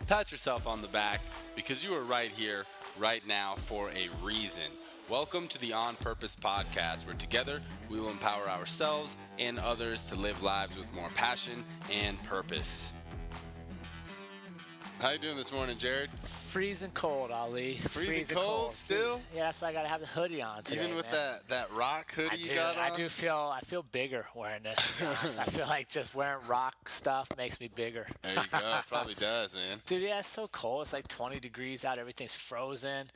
pat yourself on the back because you are right here, right now for a reason. Welcome to the On Purpose podcast, where together we will empower ourselves and others to live lives with more passion and purpose. How you doing this morning, Jared? Freezing cold, Ali. Freezing cold still? Yeah, that's why I gotta have the hoodie on today. Even with man. that rock hoodie you got on? I feel bigger wearing this. I feel like just wearing rock stuff makes me bigger. There you go. It probably does, man. Dude, yeah, it's so cold. It's like 20 degrees out. Everything's frozen.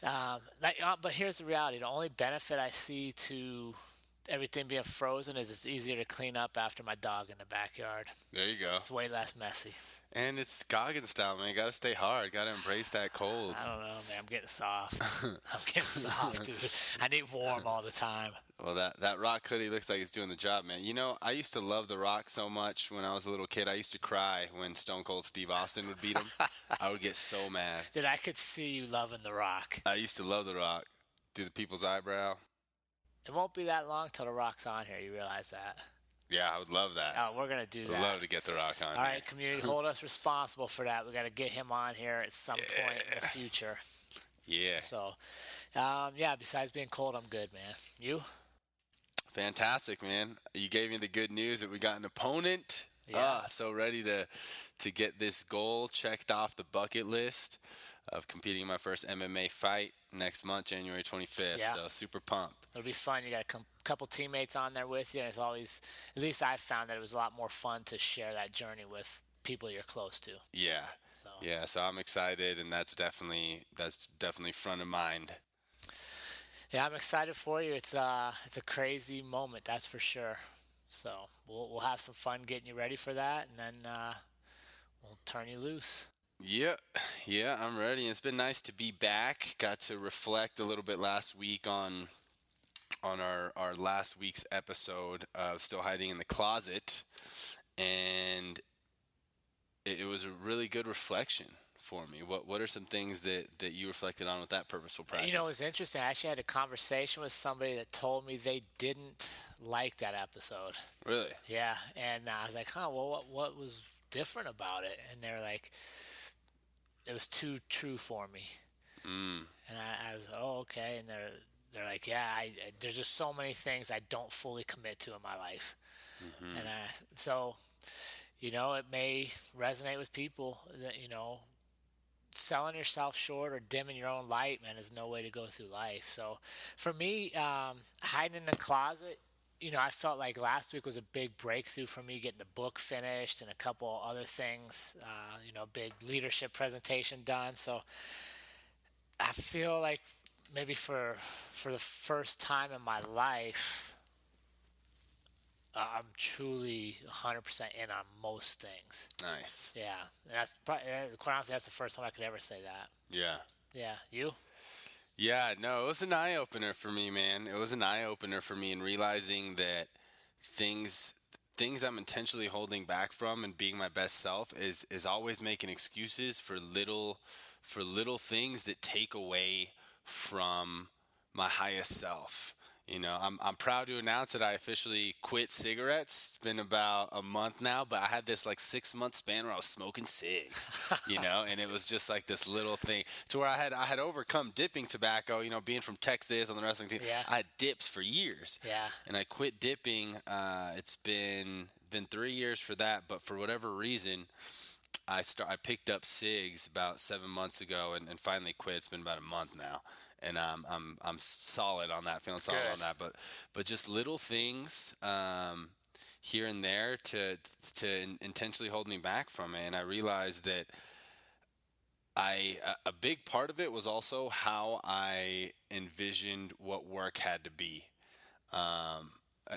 But here's the reality. The only benefit I see to everything being frozen is it's easier to clean up after my dog in the backyard. There you go. It's way less messy. And it's Goggins style, man. You gotta stay hard. Gotta embrace that cold. I don't know, man. I'm getting soft. Dude. I need warm all the time. Well, that rock hoodie looks like it's doing the job, man. You know, I used to love The Rock so much when I was a little kid. I used to cry when Stone Cold Steve Austin would beat him. I would get so mad. Dude, I could see you loving The Rock. I used to love The Rock. Do the people's eyebrow. It won't be that long till The Rock's on here. You realize that? Yeah, I would love that. Oh, we're going to do that. I'd love to get The Rock on All here. right, community, hold us responsible for that. We got to get him on here at some point in the future. Yeah. So, besides being cold, I'm good, man. You? Fantastic, man. You gave me the good news that we got an opponent. Yeah. So ready to get this goal checked off the bucket list of competing in my first MMA fight next month, January 25th. Yeah. So super pumped. It'll be fun. You got a couple teammates on there with you. And it's always, at least I've found that it was a lot more fun to share that journey with people you're close to. Yeah. So. Yeah, so I'm excited, and that's definitely front of mind. Yeah, I'm excited for you. It's a crazy moment, that's for sure. So we'll have some fun getting you ready for that, and then we'll turn you loose. Yeah, I'm ready. It's been nice to be back. Got to reflect a little bit last week on our last week's episode of Still Hiding in the Closet, and it was a really good reflection for me. What are some things that you reflected on with that purposeful practice? You know, it was interesting. I actually had a conversation with somebody that told me they didn't like that episode. Really? Yeah, and I was like, well, what was different about it? And they were like, it was too true for me. And I was, okay. And they're like, yeah, there's just so many things I don't fully commit to in my life. Mm-hmm. And so, you know, it may resonate with people that, you know, selling yourself short or dimming your own light, man, is no way to go through life. So for me, hiding in the closet, you know, I felt like last week was a big breakthrough for me, getting the book finished and a couple other things, big leadership presentation done. So I feel like maybe for the first time in my life, I'm truly 100% in on most things. Nice. Yeah. That's probably, quite honestly, that's the first time I could ever say that. Yeah. Yeah. You? Yeah, no, it was an eye-opener for me, man. It was an eye-opener for me in realizing that things I'm intentionally holding back from and being my best self is always making excuses for little things that take away from my highest self. You know, I'm proud to announce that I officially quit cigarettes. It's been about a month now, but I had this like 6-month span where I was smoking cigs, you know, and it was just like this little thing to where I had overcome dipping tobacco, you know, being from Texas on the wrestling team. Yeah. I had dipped for years. Yeah. And I quit dipping. It's been 3 years for that, but for whatever reason, I picked up cigs about 7 months ago and finally quit. It's been about a month now. And I'm solid on that, feeling solid on that. But just little things here and there to intentionally hold me back from it. And I realized that a big part of it was also how I envisioned what work had to be.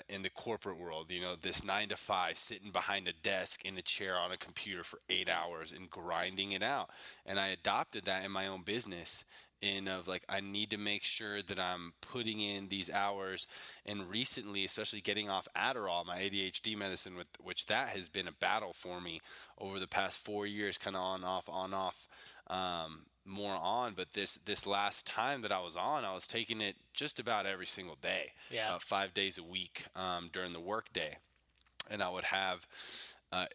In the corporate world, you know, this 9 to 5, sitting behind a desk in a chair on a computer for 8 hours and grinding it out. And I adopted that in my own business I need to make sure that I'm putting in these hours. And recently, especially getting off Adderall, my ADHD medicine, which that has been a battle for me over the past 4 years, kind of on off, more on. But this last time that I was taking it just about every single day, 5 days a week during the work day. And I would have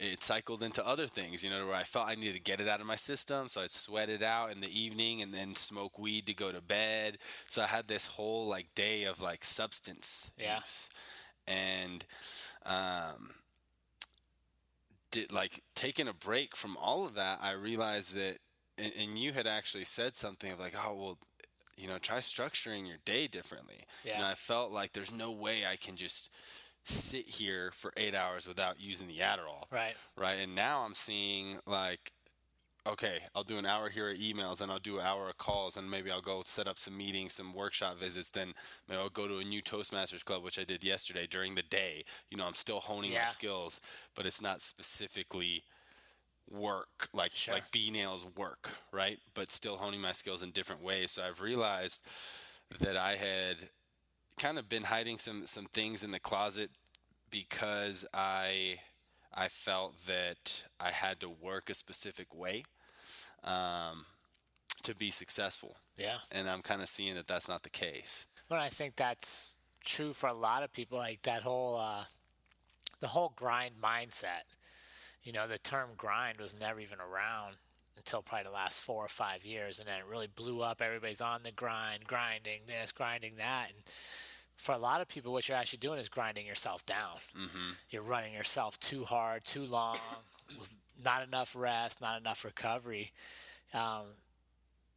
it cycled into other things, where I felt I needed to get it out of my system. So I'd sweat it out in the evening and then smoke weed to go to bed. So I had this whole like day of like substance Yeah. use. And um, did like taking a break from all of that, I realized that, and you had actually said something of like, oh, well, try structuring your day differently. Yeah. I felt like there's no way I can just sit here for 8 hours without using the Adderall. Right. Right. And now I'm seeing like, okay, I'll do an hour here of emails and I'll do an hour of calls and maybe I'll go set up some meetings, some workshop visits. Then maybe I'll go to a new Toastmasters club, which I did yesterday during the day. I'm still honing my Yeah. skills, but it's not specifically work, like Sure. like B-nails work, right? But still honing my skills in different ways. So I've realized that I had kind of been hiding some things in the closet because I felt that I had to work a specific way to be successful. Yeah. And I'm kind of seeing that that's not the case. But I think that's true for a lot of people. Like that whole, the whole grind mindset. The term grind was never even around until probably the last 4 or 5 years, and then it really blew up. Everybody's on the grind, grinding this, grinding that, and for a lot of people, what you're actually doing is grinding yourself down. Mm-hmm. You're running yourself too hard, too long, with not enough rest, not enough recovery. Um,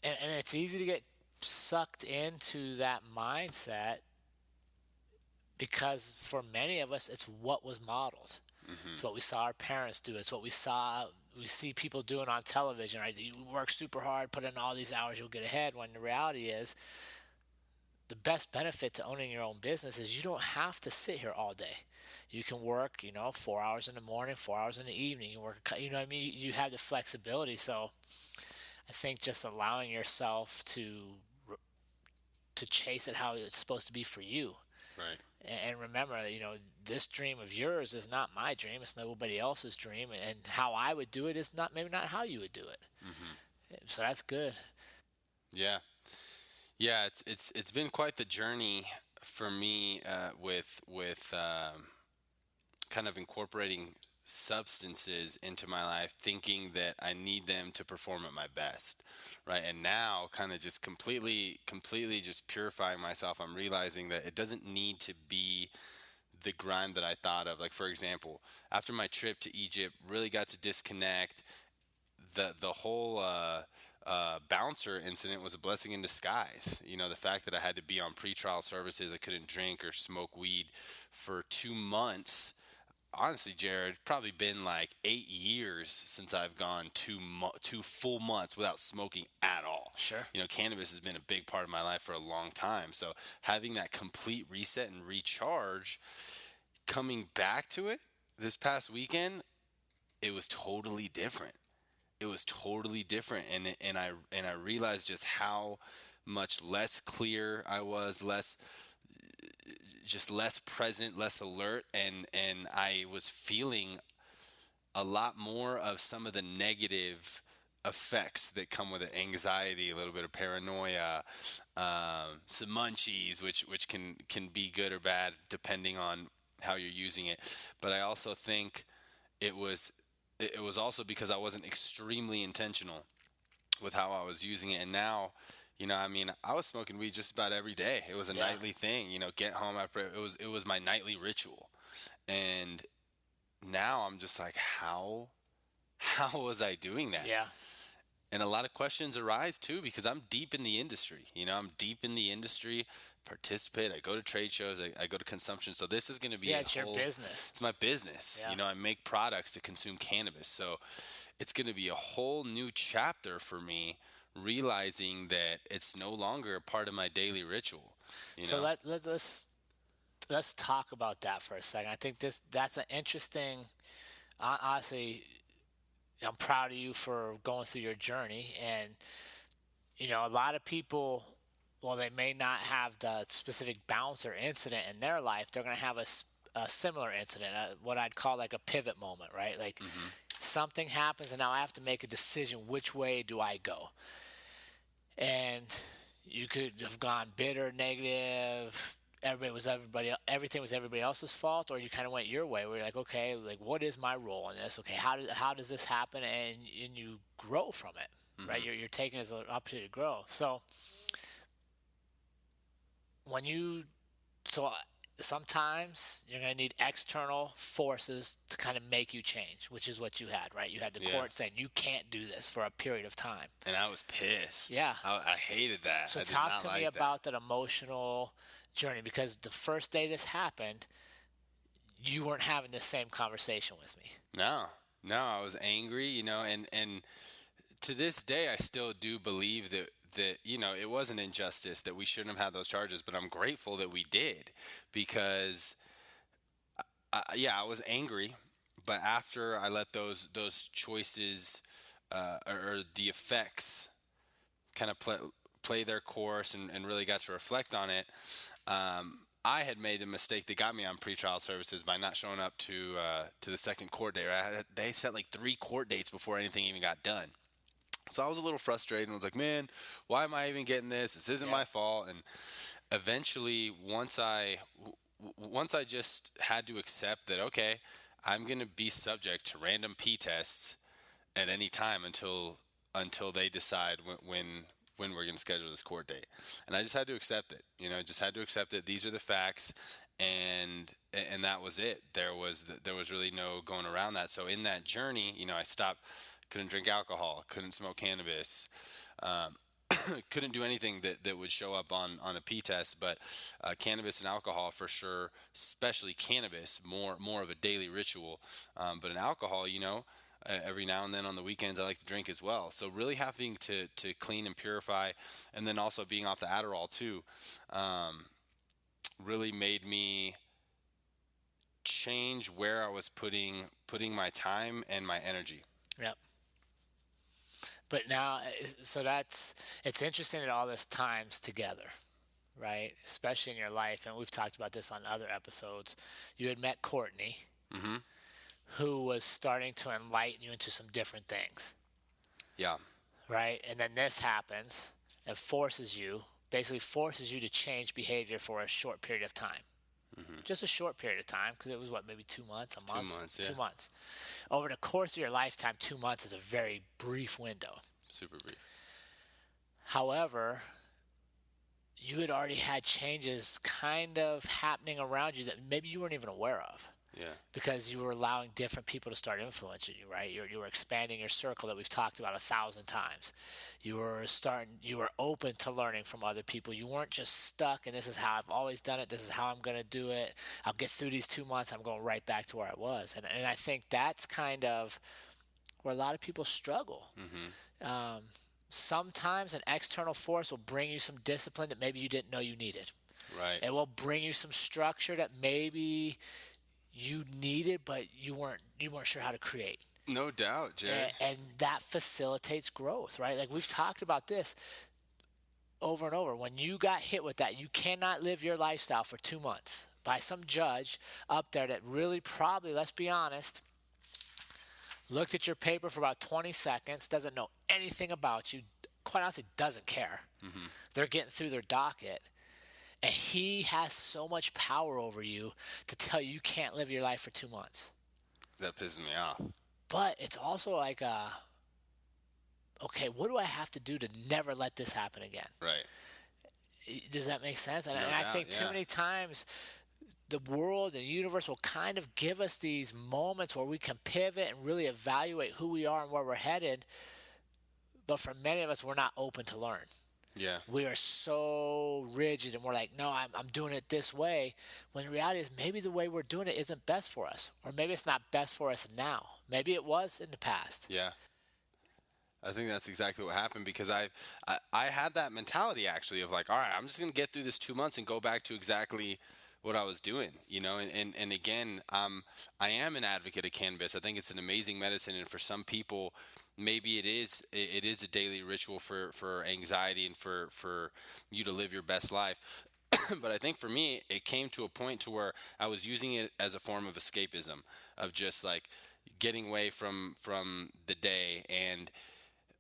and it's easy to get sucked into that mindset because for many of us, it's what was modeled. Mm-hmm. It's what we saw our parents do. It's what we see people doing on television, right? You work super hard, put in all these hours, you'll get ahead, when the reality is the best benefit to owning your own business is you don't have to sit here all day. You can work, 4 hours in the morning, 4 hours in the evening. You work, what I mean? You have the flexibility. So I think just allowing yourself to chase it how it's supposed to be for you. Right. And remember, this dream of yours is not my dream. It's nobody else's dream. And how I would do it is maybe not how you would do it. Mm-hmm. So that's good. Yeah. Yeah, it's been quite the journey for me with kind of incorporating substances into my life, thinking that I need them to perform at my best, right? And now, kind of just completely just purifying myself. I'm realizing that it doesn't need to be the grind that I thought of. Like, for example, after my trip to Egypt, really got to disconnect. The whole bouncer incident was a blessing in disguise. The fact that I had to be on pretrial services, I couldn't drink or smoke weed for 2 months. Honestly, Jared, probably been like 8 years since I've gone 2 full months without smoking at all. Sure. Cannabis has been a big part of my life for a long time. So having that complete reset and recharge, coming back to it this past weekend, it was totally different. It was totally different, and I realized just how much less clear I was, less present, less alert, and I was feeling a lot more of some of the negative effects that come with it: anxiety, a little bit of paranoia, some munchies, which can be good or bad depending on how you're using it. But I also think it was also because I wasn't extremely intentional with how I was using it. And now, I was smoking weed just about every day. It was a nightly thing, get home after it was my nightly ritual. And now I'm just like, how was I doing that? Yeah. And a lot of questions arise too, because I'm deep in the industry. I'm deep in the industry, participate. I go to trade shows. I go to consumption. So this is going to be it's your business. It's my business. Yeah. I make products to consume cannabis. So it's going to be a whole new chapter for me, realizing that it's no longer a part of my daily ritual. So let's talk about that for a second. I think that's an interesting. Honestly, I'm proud of you for going through your journey, and a lot of people, well, they may not have the specific bouncer incident in their life. They're going to have a similar incident, what I'd call like a pivot moment, right? Like something happens, and now I have to make a decision. Which way do I go? And you could have gone bitter, negative, everything was everybody else's fault, or you kind of went your way where you're like, okay, like what is my role in this? Okay, how does this happen? And you grow from it, right? Hmm. You're taking it as an opportunity to grow. So when you so sometimes you're going to need external forces to kind of make you change, which is what you had, right? You had the Yeah. court saying you can't do this for a period of time. And I was pissed. Yeah. I hated that. So I did talk not to me like that. about that emotional journey, because the first day this happened, you weren't having the same conversation with me. No, no, I was angry, and to this day, I still do believe that it was an injustice that we shouldn't have had those charges, but I'm grateful that we did because, yeah, I was angry, but after I let those choices or the effects kind of play their course and really got to reflect on it. I had made the mistake that got me on pretrial services by not showing up to the second court date. Right? They set like 3 court dates before anything even got done. So I was a little frustrated and was like, man, why am I even getting this? This isn't Yeah. my fault. And eventually, once I just had to accept that, okay, I'm going to be subject to random P tests at any time until they decide when we're going to schedule this court date. And I just had to accept it. Just had to accept it. These are the facts, and that was it. There was really no going around that. So in that journey, I stopped. Couldn't drink alcohol. Couldn't smoke cannabis. Um, couldn't do anything that would show up on a P test, but cannabis and alcohol for sure, especially cannabis, more of a daily ritual. But in alcohol, every now and then on the weekends I like to drink as well. So really having to clean and purify, and then also being off the Adderall too, really made me change where I was putting my time and my energy. Yep. But now, so it's interesting that all this times together, right? Especially in your life, and we've talked about this on other episodes. You had met Courtney, Hmm. who was starting to enlighten you into some different things, Yeah. right? And then this happens and basically forces you to change behavior for a short period of time. Hmm. Just a short period of time, because it was maybe 2 months, a Two month, months. Yeah. 2 months. Over the course of your lifetime, 2 months is a very brief window. Super brief. However, you had already had changes kind of happening around you that maybe you weren't even aware of, Yeah. because you were allowing different people to start influencing you, right? You were expanding your circle that we've talked about 1,000 times. You were open to learning from other people. You weren't just stuck and this is how I've always done it. This is how I'm going to do it. I'll get through these 2 months. I'm going right back to where I was. And I think that's kind of where a lot of people struggle. Hmm. Um, Sometimes an external force will bring you some discipline that maybe you didn't know you needed. Right. It will bring you some structure that maybe you needed, but you weren't sure how to create. No doubt, Jared. And that facilitates growth, right? Like we've talked about this over and over. When you got hit with that, you cannot live your lifestyle for 2 months by some judge up there that really probably, let's be honest, looked at your paper for about 20 seconds, doesn't know anything about you, quite honestly doesn't care. Hmm. They're getting through their docket, and he has so much power over you to tell you you can't live your life for 2 months. That pisses me off. But it's also like, okay, what do I have to do to never let this happen again? Right. Does that make sense? And, No and I doubt. think too Yeah. many times the world and the universe will kind of give us these moments where we can pivot and really evaluate who we are and where we're headed. But for many of us, we're not open to learn. Yeah. We are so rigid and we're like, no, I'm doing it this way. When the reality is maybe the way we're doing it isn't best for us. Or maybe it's not best for us now. Maybe it was in the past. Yeah. I think that's exactly what happened because I had that mentality actually of like, all right, I'm just gonna get through this 2 months and go back to exactly what I was doing, and again, I am an advocate of cannabis. I think it's an amazing medicine, and for some people, maybe it is a daily ritual for anxiety and for you to live your best life. But I think for me, it came to a point to where I was using it as a form of escapism, of just like getting away from the day. And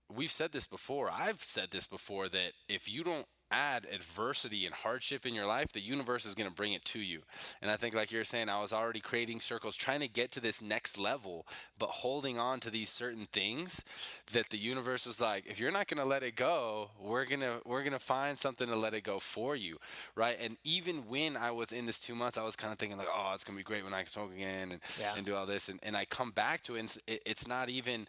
we've said this before. I've said this before that if you don't add adversity and hardship in your life, the universe is going to bring it to you. And I think, like you're saying, I was already creating circles, trying to get to this next level, but holding on to these certain things that the universe was like, if you're not going to let it go, we're going to find something to let it go for you, right? And even when I was in this 2 months, I was kind of thinking like, oh, it's going to be great when I can smoke again Yeah. and do all this. And I come back to it, and it's not even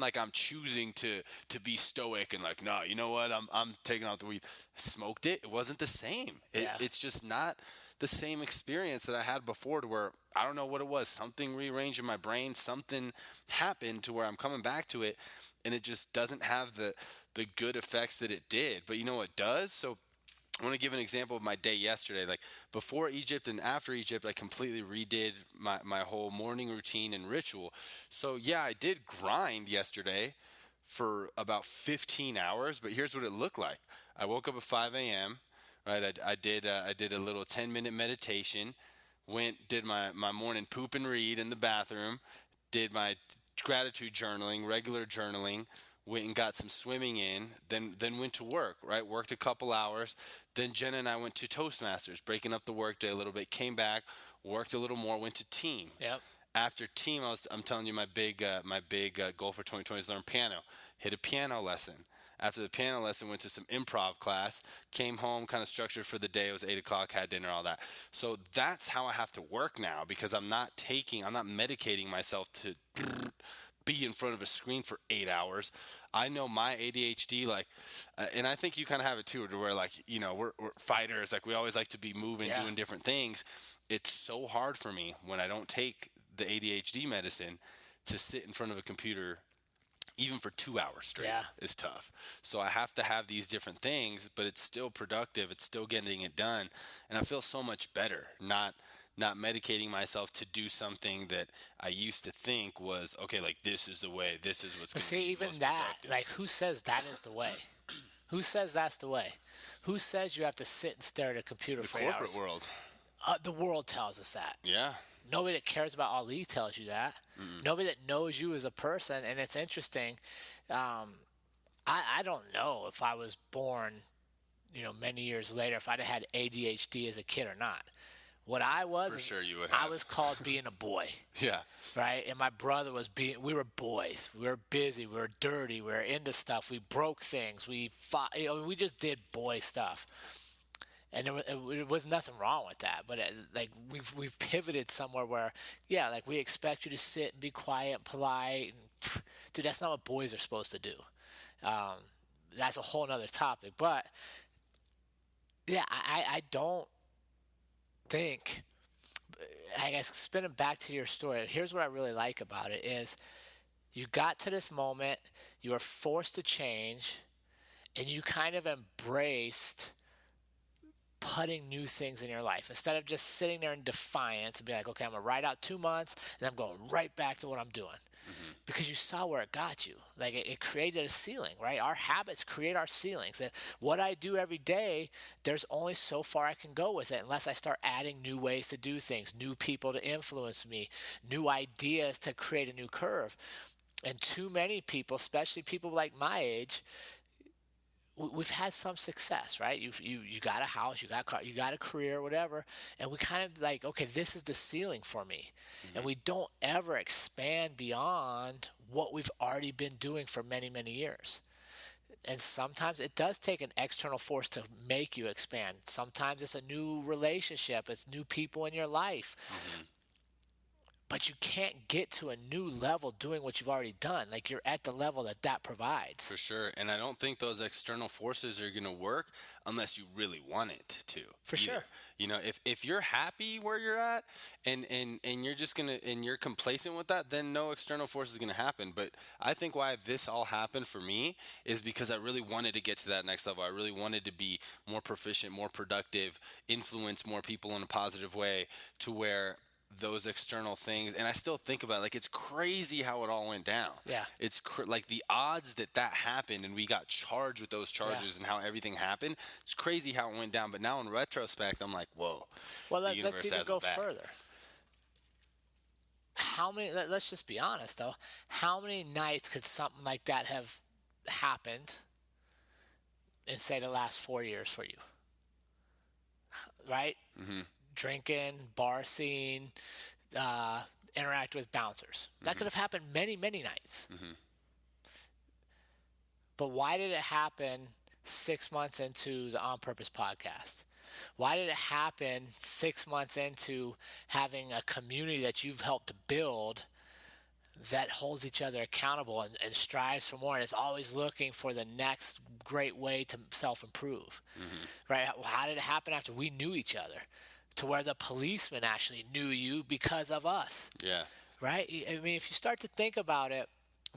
like I'm choosing to be stoic and like, no, you know what? I'm taking out the weed. I smoked it. It wasn't the same. Yeah. It's just not the same experience that I had before, to where I don't know what it was. Something rearranged in my brain. Something happened to where I'm coming back to it, and it just doesn't have the good effects that it did. But you know what does? So I want to give an example of my day yesterday. Like before Egypt and after Egypt, I completely redid my whole morning routine and ritual. So yeah, I did grind yesterday for about 15 hours, but here's what it looked like. I woke up at 5 a.m. Right, I did a little 10-minute meditation, did my morning poop and read in the bathroom, did my gratitude journaling, regular journaling, went and got some swimming in, then went to work, right? Worked a couple hours. Then Jenna and I went to Toastmasters, breaking up the workday a little bit, came back, worked a little more, went to team. Yep. After team, I'm telling you, my big goal for 2020 is learn piano. Hit a piano lesson. After the piano lesson, went to some improv class, came home, kind of structured for the day. It was 8 o'clock, had dinner, all that. So that's how I have to work now, because I'm not medicating myself to be in front of a screen for 8 hours. I know my ADHD, like, and I think you kind of have it too, to where, like, we're fighters. Like, we always like to be moving, Yeah. doing different things. It's so hard for me when I don't take the ADHD medicine to sit in front of a computer even for 2 hours straight. Yeah. Is tough. So I have to have these different things, but it's still productive. It's still getting it done. And I feel so much better not medicating myself to do something that I used to think was, okay, like, this is the way, this is what's But going to see, be even most that, productive. like, who says that is the way? Who says that's the way? Who says you have to sit and stare at a computer The for 8 corporate hours? world. The world tells us that. Yeah. Nobody that cares about Ali tells you that. Nobody that knows you as a person. And it's interesting. I don't know if I was born, many years later, if I'd have had ADHD as a kid or not. What I was, For is sure you would I have. was called being a boy, Yeah. right? And my brother we were boys. We were busy. We were dirty. We were into stuff. We broke things. We fought. We just did boy stuff. And there was nothing wrong with that, but like we've pivoted somewhere where, yeah, like we expect you to sit and be quiet, and polite, and, dude, that's not what boys are supposed to do. Um, that's a whole nother topic, but yeah, I don't think. I guess spinning back to your story, here's what I really like about it is you got to this moment, you were forced to change, and you kind of embraced putting new things in your life instead of just sitting there in defiance and be like, okay, I'm gonna ride out 2 months and I'm going right back to what I'm doing, because you saw where it got you. Like it created a ceiling, right? Our habits create our ceilings. That what I do every day, there's only so far I can go with it unless I start adding new ways to do things, new people to influence me, new ideas to create a new curve. And too many people, especially people like my age, we've had some success, right? You got a house, you got a car, you got a career, whatever, and we kind of like, okay, this is the ceiling for me, and we don't ever expand beyond what we've already been doing for many, many years. And sometimes it does take an external force to make you expand. Sometimes it's a new relationship, it's new people in your life, but you can't get to a new level doing what you've already done. Like you're at the level that provides. For sure. And I don't think those external forces are going to work unless you really want it to. For either. sure. If you're happy where you're at and you're just going to, and you're complacent with that, then no external force is going to happen. But I think why this all happened for me is because I really wanted to get to that next level. I really wanted to be more proficient, more productive, influence more people in a positive way, to where those external things, and I still think about it, like, it's crazy how it all went down. Yeah. It's like the odds that happened and we got charged with those charges, and how everything happened. It's crazy how it went down. But now in retrospect, I'm like, whoa. Well, the let's universe even has go my back. further. Let's just be honest though, how many nights could something like that have happened in, say, the last 4 years for you, right? Mm-hmm. Drinking, bar scene, uh, interact with bouncers. That Mm-hmm. could have happened many, many nights. Mm-hmm. But why did it happen 6 months into the On Purpose podcast? Why did it happen 6 months into having a community that you've helped to build that holds each other accountable and strives for more and is always looking for the next great way to self-improve? Mm-hmm. Right? How did it happen after we knew each other to where the policeman actually knew you because of us? Yeah. Right? I mean, if you start to think about it,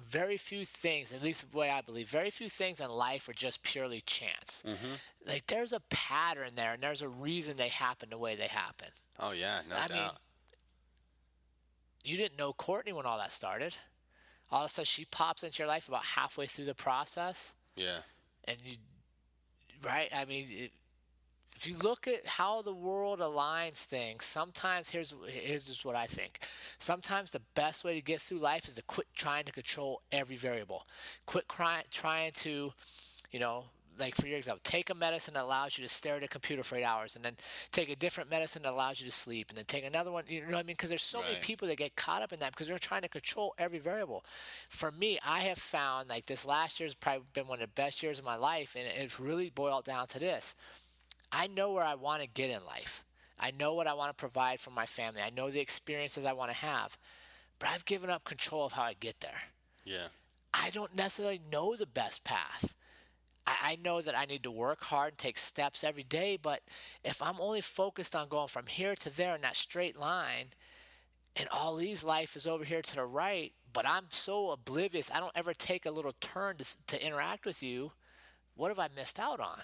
very few things, at least the way I believe, very few things in life are just purely chance. Mm-hmm. Like, there's a pattern there, and there's a reason they happen the way they happen. Oh yeah, no I mean, doubt. you didn't know Courtney when all that started. All of a sudden, she pops into your life about halfway through the process, Yeah. and you, right? I mean, if you look at how the world aligns things, sometimes here's just what I think. Sometimes the best way to get through life is to quit trying to control every variable. Quit trying to, you know, like for your example, take a medicine that allows you to stare at a computer for 8 hours, and then take a different medicine that allows you to sleep, and then take another one. You know what I mean? Because there's so many Right. people that get caught up in that because they're trying to control every variable. For me, I have found like this last year's probably been one of the best years of my life, and it's really boiled down to this. I know where I want to get in life. I know what I want to provide for my family. I know the experiences I want to have, but I've given up control of how I get there. Yeah. I don't necessarily know the best path. I know that I need to work hard and take steps every day, but if I'm only focused on going from here to there in that straight line, and all these life is over here to the right, but I'm so oblivious, I don't ever take a little turn to interact with you, what have I missed out on?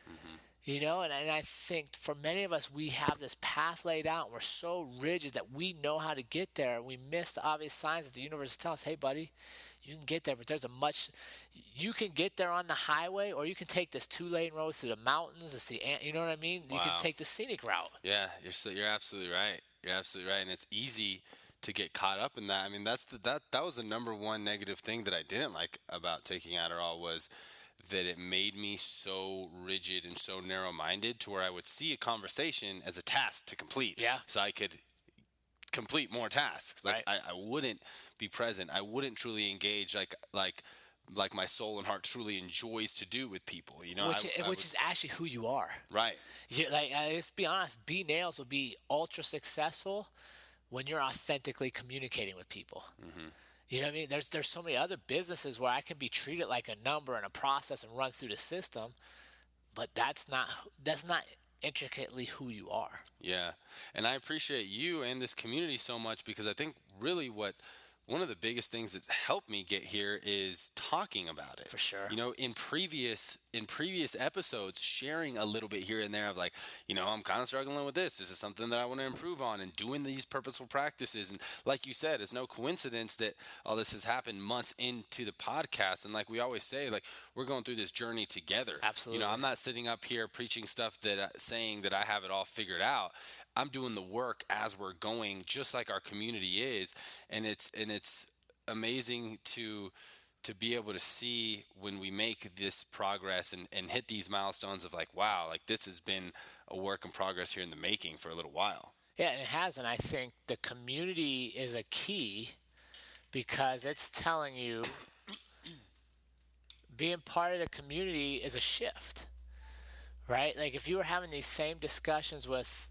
Mm-hmm. You know, and I think for many of us, we have this path laid out. And we're so rigid that we know how to get there. We miss the obvious signs that the universe tells us, hey, buddy, you can get there, but you can get there on the highway, or you can take this 2-lane road through the mountains and see, you know what I mean? You can Wow. take the scenic route. Yeah, you're absolutely right. You're absolutely right, and it's easy to get caught up in that. I mean, that was the number one negative thing that I didn't like about taking Adderall was that it made me so rigid and so narrow-minded to where I would see a conversation as a task to complete. Yeah. So I could complete more tasks. Like Right. I wouldn't be present. I wouldn't truly engage like my soul and heart truly enjoys to do with people. You know, Which is actually who you are. right. Like, let's be honest, B Nails will be ultra successful when you're authentically communicating with people. Mm-hmm. You know what I mean? There's so many other businesses where I can be treated like a number and a process and run through the system, but that's not intricately who you are. Yeah. And I appreciate you and this community so much because I think really one of the biggest things that's helped me get here is talking about it. For sure. You know, in previous episodes, sharing a little bit here and there of like, you know, I'm kind of struggling with this. This is something that I want to improve on, and doing these purposeful practices. And like you said, it's no coincidence that all this has happened months into the podcast. And like we always say, like we're going through this journey together. Absolutely. You know, I'm not sitting up here preaching stuff saying that I have it all figured out. I'm doing the work as we're going, just like our community is, and it's amazing to be able to see when we make this progress and hit these milestones of like, wow, like this has been a work in progress here in the making for a little while. Yeah, and it has, and I think the community is a key because it's telling you being part of the community is a shift, right? Like if you were having these same discussions with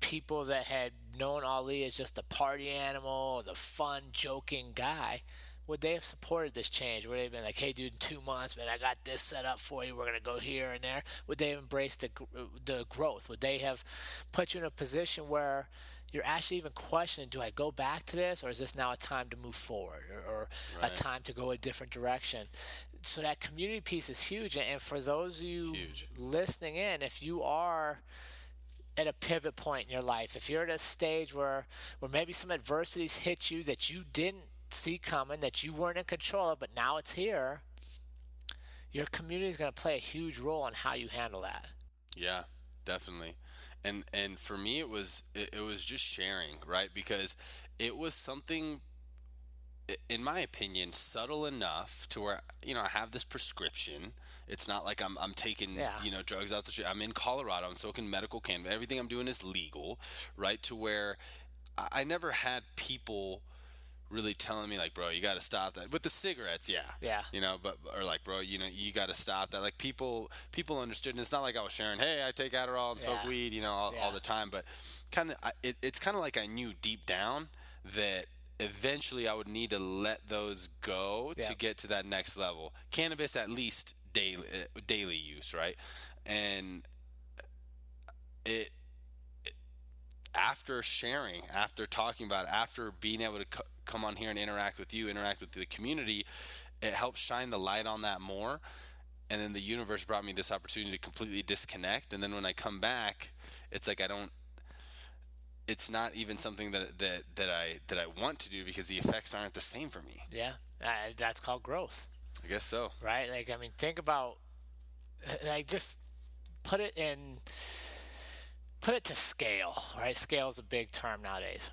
people that had known Ali as just a party animal or the fun, joking guy, would they have supported this change? Would they have been like, hey, dude, in 2 months, man, I got this set up for you. We're going to go here and there. Would they have embraced the growth? Would they have put you in a position where you're actually even questioning, do I go back to this, or is this now a time to move forward, or a Right. time to go a different direction? So that community piece is huge. And for those of you Huge. listening in, if you are at a pivot point in your life, if you're at a stage where maybe some adversities hit you that you didn't see coming, that you weren't in control of, but now it's here, your community is going to play a huge role in how you handle that. Yeah, definitely. And for me it was just sharing, right? Because it was something in my opinion, subtle enough to where, I have this prescription. It's not like I'm taking, Yeah. drugs out the street. I'm in Colorado. I'm smoking medical cannabis. Everything I'm doing is legal, right? To where I never had people really telling me like, bro, you got to stop that. With the cigarettes, yeah, Yeah. but or like, bro, you got to stop that. Like people understood, and it's not like I was sharing, hey, I take Adderall and smoke Yeah. weed, all Yeah. the time. But it's kind of like I knew deep down that eventually I would need to let those go Yeah. to get to that next level. Cannabis, at least daily use, right? And it after sharing, after talking about it, after being able to come on here and interact with you, interact with the community, it helps shine the light on that more. And then the universe brought me this opportunity to completely disconnect. And then when I come back, it's like it's not even something that I want to do, because the effects aren't the same for me. Yeah. That's called growth, I guess so. right? Like, I mean, think about, like, just put it in, put it to scale, right? Scale is a big term nowadays.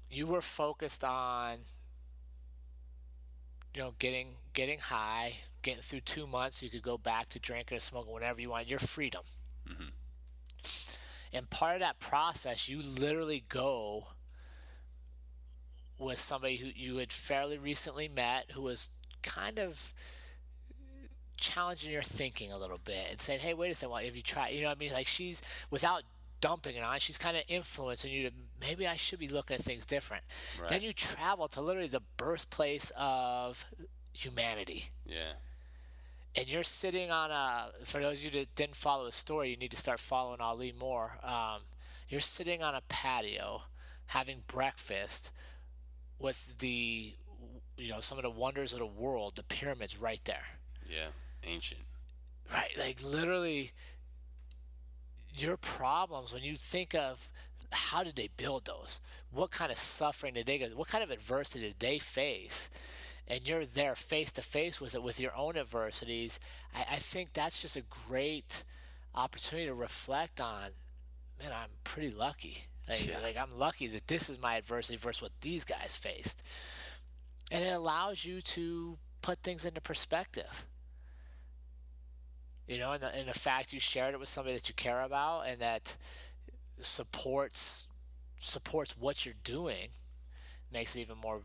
You were focused on, getting high, getting through 2 months, so you could go back to drinking or smoking whenever you want. Your freedom. Hmm. And part of that process, you literally go with somebody who you had fairly recently met, who was kind of challenging your thinking a little bit and saying, hey, wait a second, well, if you try, you know what I mean? Like, she's, without dumping it on, she's kind of influencing you to, maybe I should be looking at things different. Right. Then you travel to literally the birthplace of humanity. Yeah. And you're sitting on for those of you that didn't follow the story, you need to start following Ali more. You're sitting on a patio having breakfast with some of the wonders of the world, the pyramids right there. Yeah. Ancient. Right, like literally your problems, when you think of how did they build those? What kind of suffering did they go? What kind of adversity did they face? And you're there face to face with it, with your own adversities. I think that's just a great opportunity to reflect on. Man, I'm pretty lucky. Yeah. Like I'm lucky that this is my adversity versus what these guys faced. And it allows you to put things into perspective. And the fact you shared it with somebody that you care about and that supports what you're doing makes it even more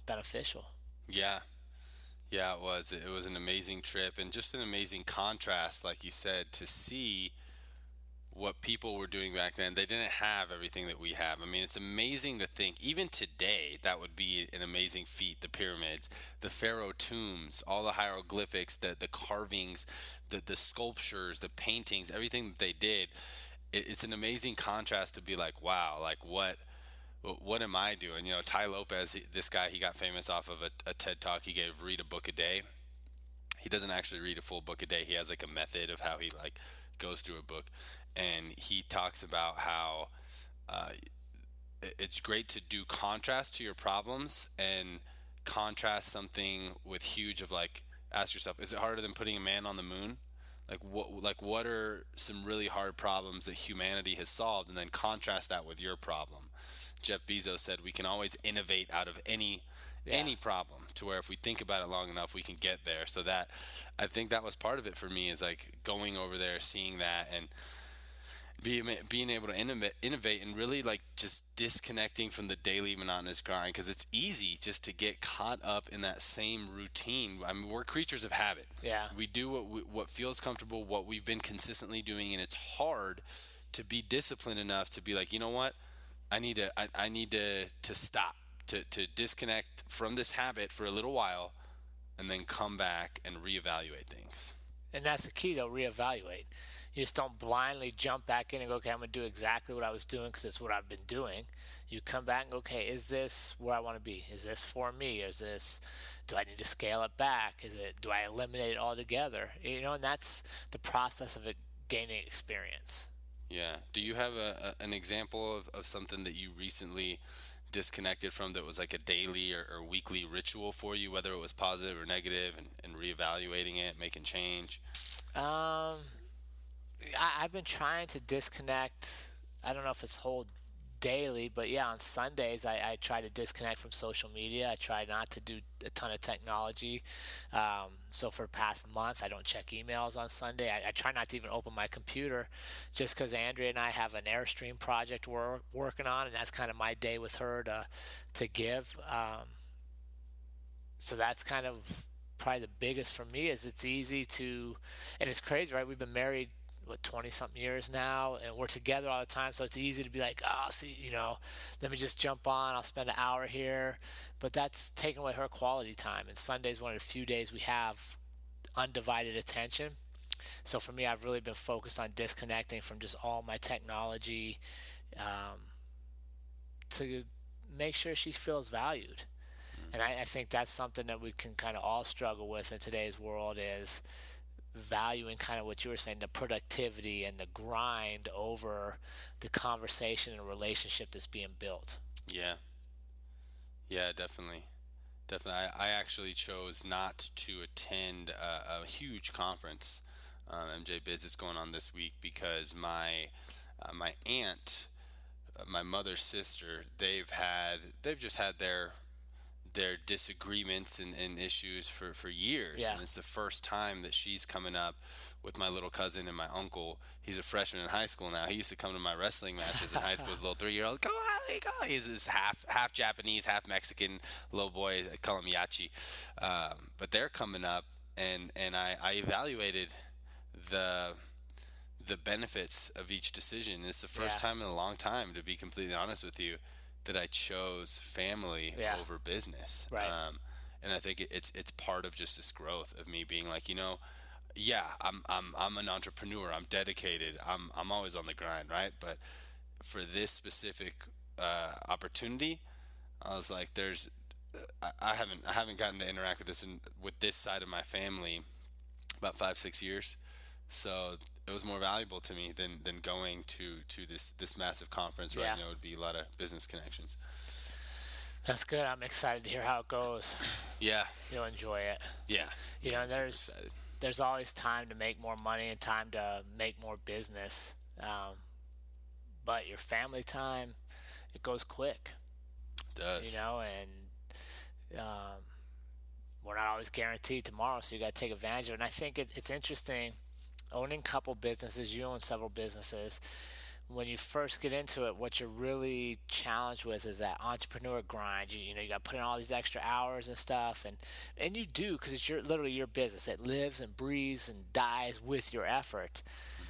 beneficial. Yeah. Yeah, it was. It was an amazing trip, and just an amazing contrast, like you said, to see what people were doing back then. They didn't have everything that we have. I mean, it's amazing to think, even today, that would be an amazing feat. The pyramids, the pharaoh tombs, all the hieroglyphics, the carvings, the sculptures, the paintings, everything that they did. It's an amazing contrast to be like, wow, like what am I doing? Ty Lopez, this guy, he got famous off of a TED talk he gave, read a book a day. He doesn't actually read a full book a day. He has like a method of how he like goes through a book, and he talks about how uh, it's great to do contrast to your problems, and contrast something with huge of like, ask yourself, is it harder than putting a man on the moon? What are some really hard problems that humanity has solved, and then contrast that with your problem. Jeff Bezos said we can always innovate out of any Yeah. problem, to where if we think about it long enough we can get there. So that, I think that was part of it for me, is like going over there, seeing that, and being able to innovate and really like just disconnecting from the daily monotonous grind, because it's easy just to get caught up in that same routine. I mean, we're creatures of habit. Yeah. We do what feels comfortable, what we've been consistently doing, and it's hard to be disciplined enough to be like, you know what, I need to stop, to disconnect from this habit for a little while, and then come back and reevaluate things. And that's the key, though, reevaluate. You just don't blindly jump back in and go, okay, I'm going to do exactly what I was doing because it's what I've been doing. You come back and go, okay, is this where I want to be? Is this for me? Do I need to scale it back? Do I eliminate it altogether? And that's the process of it, gaining experience. Yeah. Do you have an example of something that you recently disconnected from, that was like a daily or weekly ritual for you, whether it was positive or negative, and reevaluating it, making change? I've been trying to disconnect. I don't know if it's whole daily, but yeah, on Sundays I try to disconnect from social media. I try not to do a ton of technology. So for the past month, I don't check emails on Sunday. I try not to even open my computer, just because Andrea and I have an Airstream project we're working on, and that's kind of my day with her to give. So that's kind of probably the biggest for me. Is it's easy to, and it's crazy, right? We've been married what 20 something years now, and we're together all the time, so it's easy to be like, oh, see, let me just jump on, I'll spend an hour here. But that's taking away her quality time, and Sunday's one of the few days we have undivided attention. So for me, I've really been focused on disconnecting from just all my technology, um, to make sure she feels valued. And I think that's something that we can kind of all struggle with in today's world, is valuing kind of what you were saying, the productivity and the grind over the conversation and relationship that's being built. Yeah. Yeah, definitely. Definitely. I actually chose not to attend a huge conference, MJ Biz, that's going on this week, because my aunt, my mother's sister, they've just had their disagreements and issues for years, Yeah. and it's the first time that she's coming up with my little cousin and my uncle. He's a freshman in high school now. He used to come to my wrestling matches in high school as a little 3-year-old. Go Ali, go! He's this half Japanese, half Mexican little boy. I call him Yachi. But they're coming up, and I evaluated the the benefits of each decision. It's the first Yeah. time in a long time, to be completely honest with you, that I chose family Yeah. over business. Right. And I think it's part of just this growth of me being like, yeah, I'm an entrepreneur. I'm dedicated. I'm always on the grind, right? But for this specific opportunity, I was like, I haven't gotten to interact with this side of my family about 5-6 years, so it was more valuable to me than going to this massive conference, right? Yeah. It would be a lot of business connections. That's good. I'm excited to hear how it goes. Yeah, You'll enjoy it. yeah, yeah. I'm super There's excited. always time to make more money and time to make more business. But your family time, it goes quick, It does. and we're not always guaranteed tomorrow, so you got to take advantage of it. And I think it's interesting owning a couple businesses. You own several businesses. When you first get into it, what you're really challenged with is that entrepreneur grind. You got to put in all these extra hours and stuff, and you do, because it's literally your business. It lives and breathes and dies with your effort.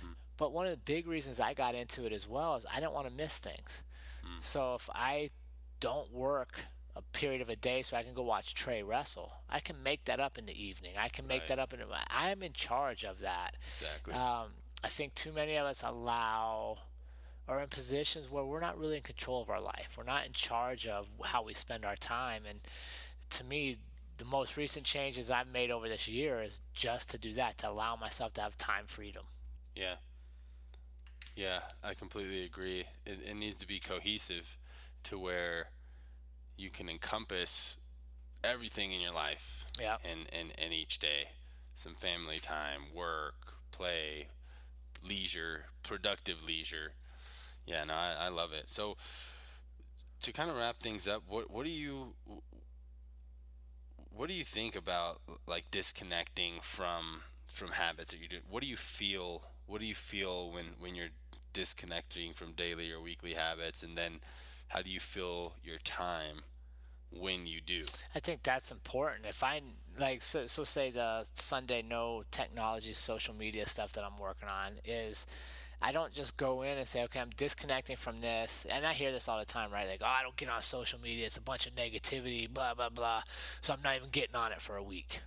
Hmm. But one of the big reasons I got into it as well is I didn't want to miss things. Mm. So if I don't work a period of a day so I can go watch Trey wrestle, I can make that up in the evening. I can make Right. that up I am in charge of that. Exactly. I think too many of us are in positions where we're not really in control of our life. We're not in charge of how we spend our time. And to me, the most recent changes I've made over this year is just to do that, to allow myself to have time freedom. Yeah. Yeah, I completely agree. It needs to be cohesive to where you can encompass everything in your life Yeah. and each day. Some family time, work, play, leisure, productive leisure. Yeah, no, I love it. So to kind of wrap things up, what do you think about like disconnecting from habits that you do? What do you feel? What do you feel when you're disconnecting from daily or weekly habits, and then how do you fill your time when you do? I think that's important. If I like, so say the Sunday no technology, social media stuff that I'm working on is, I don't just go in and say, okay, I'm disconnecting from this. And I hear this all the time, right? Like, oh, I don't get on social media. It's a bunch of negativity, blah, blah, blah. So I'm not even getting on it for a week.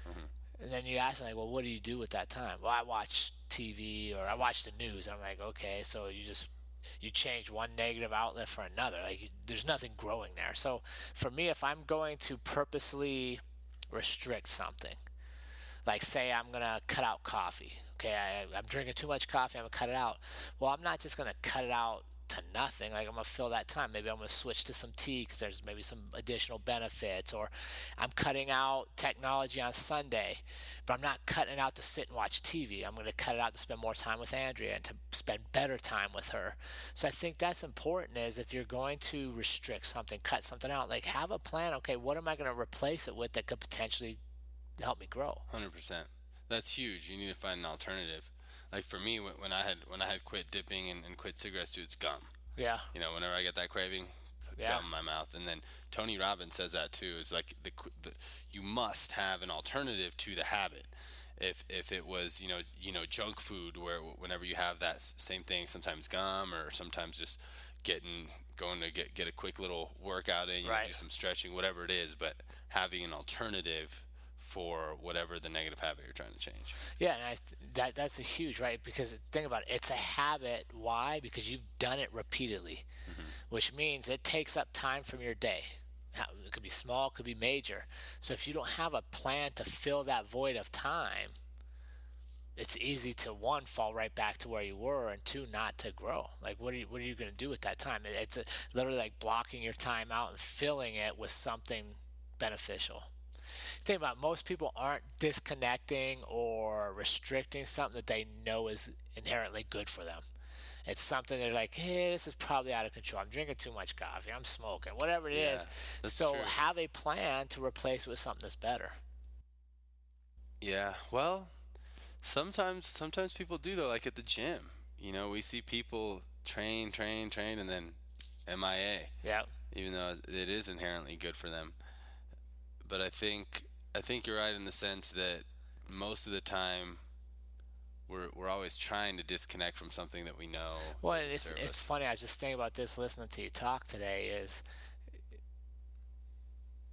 Hmm. And then you ask me, like, well, what do you do with that time? Well, I watch TV or I watch the news. I'm like, okay, so you change one negative outlet for another. Like, there's nothing growing there. So for me, if I'm going to purposely restrict something, like say I'm gonna cut out coffee. Okay, I'm drinking too much coffee. I'm gonna cut it out. Well, I'm not just gonna cut it out to nothing. Like, I'm gonna fill that time. Maybe I'm gonna switch to some tea because there's maybe some additional benefits, or I'm cutting out technology on Sunday, but I'm not cutting it out to sit and watch TV. I'm gonna cut it out to spend more time with Andrea and to spend better time with her. So I think that's important. Is if you're going to restrict something, cut something out, like have a plan. Okay, what am I gonna replace it with that could potentially help me grow? 100%. That's huge. You need to find an alternative. Like for me, when I had quit dipping and quit cigarettes, dude, it's gum. Yeah, Whenever I get that craving, put yeah, gum in my mouth. And then Tony Robbins says that too. It's like you must have an alternative to the habit. If it was junk food, where whenever you have that same thing, sometimes gum or sometimes just going to get a quick little workout in, right. do some stretching, whatever it is, but having an alternative for whatever the negative habit you're trying to change. Yeah, and that's a huge, right, because think about it. It's a habit. Why? Because you've done it repeatedly, which means it takes up time from your day. It could be small, it could be major. So if you don't have a plan to fill that void of time, it's easy to, one, fall right back to where you were, and two, not to grow. Like, what are you going to do with that time? Literally like blocking your time out and filling it with something beneficial. Think about it, most people aren't disconnecting or restricting something that they know is inherently good for them. It's something they're like, hey, this is probably out of control. I'm drinking too much coffee. I'm smoking, whatever it Yeah, is. that's So true. have a plan to replace it with something that's better. Yeah. Well, sometimes people do though, like at the gym. We see people train, and then MIA, Yeah. even though it is inherently good for them. But I think you're right in the sense that most of the time we're always trying to disconnect from something that we know Well, and doesn't it's serve it's us. funny. I was just thinking about this listening to you talk today. Is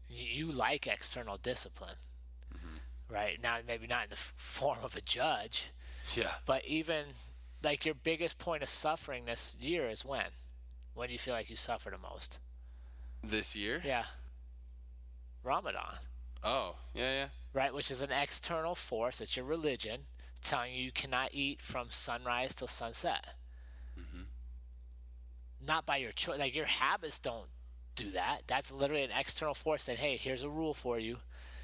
you like external discipline, right? Now, maybe not in the form of a judge, Yeah. but even like your biggest point of suffering this year is when? When do you feel like you suffer the most? This year? Yeah, Ramadan, Oh, yeah, right? Which is an external force. It's your religion telling you cannot eat from sunrise till sunset. Not by your choice. Like your habits don't do that. That's literally an external force saying, hey, here's a rule for you.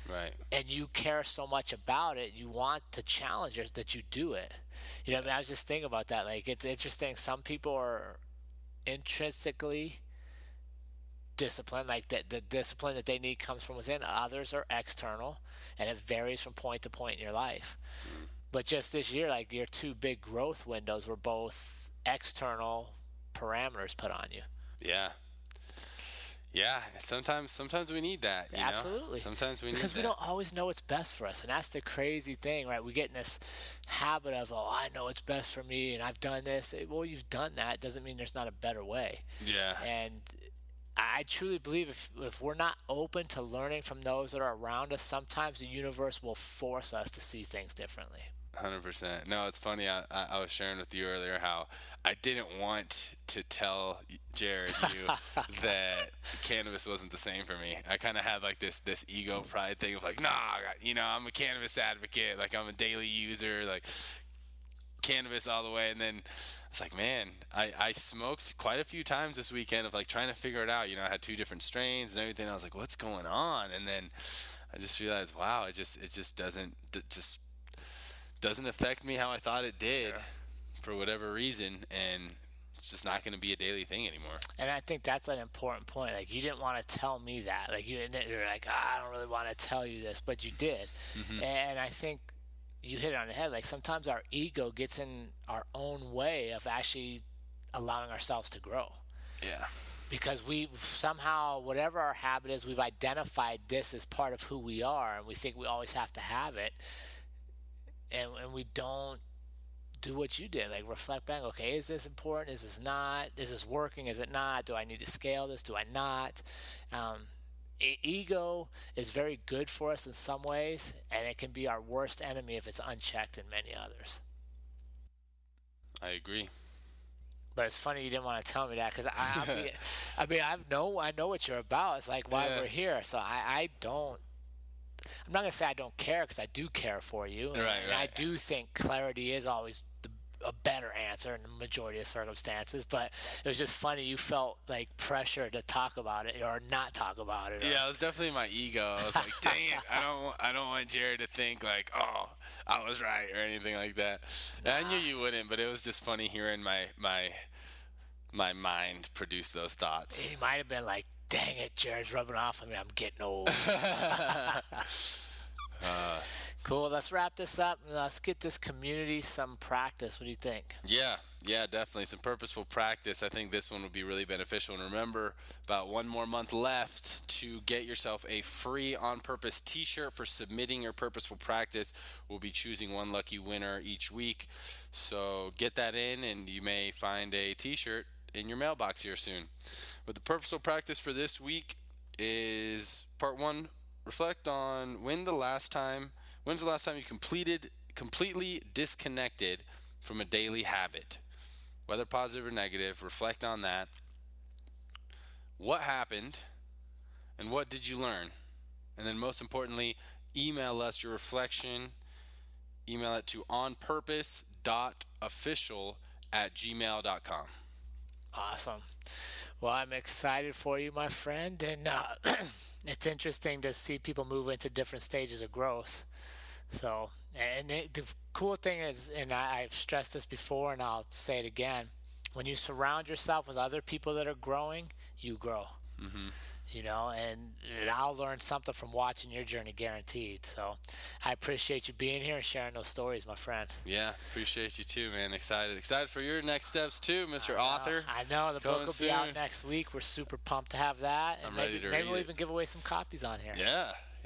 yeah. Right. And you care so much about it, you want to challenge it that you do it. I mean, I was just thinking about that. Like, it's interesting. Some people are intrinsically disciplined, like the discipline that they need comes from within. Others are external, and it varies from point to point in your life. But just this year, like your two big growth windows were both external parameters put on you. Yeah. Yeah. Sometimes we need that. Absolutely. Sometimes we need Because we that. don't always know what's best for us. And that's the crazy thing, right? We get in this habit of, oh, I know what's best for me and I've done this. Well, you've done that. Doesn't mean there's not a better way. Yeah. And I truly believe if we're not open to learning from those that are around us, sometimes the universe will force us to see things differently. 100%. No, it's funny. I was sharing with you earlier how I didn't want to tell Jared that cannabis wasn't the same for me. I kind of had like this ego pride thing of like, nah, I'm a cannabis advocate. Like I'm a daily user. Like cannabis all the way. And then I was like, man, I smoked quite a few times this weekend of like trying to figure it out. I had two different strains and everything. I was like, what's going on? And then I just realized, wow, it just doesn't affect me how I thought it did Sure. for whatever reason, and it's just not going to be a daily thing anymore. And I think that's an important point. Like, you didn't want to tell me that. Like, you're like, I don't really want to tell you this, but you did. And I think you hit it on the head. Like, sometimes our ego gets in our own way of actually allowing ourselves to grow. Yeah. Because we somehow, whatever our habit is, we've identified this as part of who we are, and we think we always have to have it. And we don't do what you did, like reflect back. Okay, is this important? Is this not? Is this working? Is it not? Do I need to scale this? Do I not? Ego is very good for us in some ways, and it can be our worst enemy if it's unchecked in many others. I agree. But it's funny you didn't want to tell me that, because I mean, I know what you're about. It's like why Yeah. we're here. So I don't. I'm not gonna say I don't care, because I do care for you, and I Right. do think clarity is always a better answer in the majority of circumstances, but it was just funny. You felt like pressure to talk about it or not talk about it. Or... Yeah, it was definitely my ego. I was like, dang it, I don't want Jared to think like, oh, I was right or anything like that. And I knew you wouldn't, but it was just funny hearing my mind produce those thoughts. He might have been like, dang it, Jared's rubbing off on me. I'm getting old. Cool. Let's wrap this up and let's get this community some practice. What do you think? Yeah, definitely. Some purposeful practice. I think this one would be really beneficial. And remember, about one more month left to get yourself a free On Purpose t-shirt for submitting your purposeful practice. We'll be choosing one lucky winner each week. So get that in, and you may find a t-shirt in your mailbox here soon. But the purposeful practice for this week is part one. Reflect on when's the last time you completely disconnected from a daily habit, whether positive or negative. Reflect on that. What happened and what did you learn? And then most importantly, email us your reflection. Email it to onpurpose.official@gmail.com. Awesome. Well, I'm excited for you, my friend, and it's interesting to see people move into different stages of growth. So, and the cool thing is, and I've stressed this before, and I'll say it again: when you surround yourself with other people that are growing, you grow. Mm-hmm. You know, and I'll learn something from watching your journey, guaranteed. So, I appreciate you being here and sharing those stories, my friend. Yeah, appreciate you too, man. Excited for your next steps too, Mr. Author. I know the book will soon. be out next week. We're super pumped to have that. And I'm ready to maybe read we'll it. even give away some copies on here.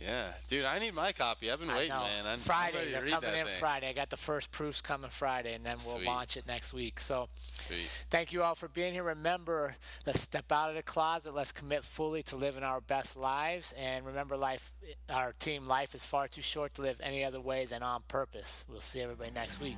Yeah, dude. I need my copy. I've been waiting, man. I'm Friday, ready to they're read coming that in thing. Friday. I got the first proofs coming Friday, and then we'll Sweet. launch it next week. So, Sweet. thank you all for being here. Remember, let's step out of the closet. Let's commit fully to living our best lives. And remember, life is far too short to live any other way than on purpose. We'll see everybody next week.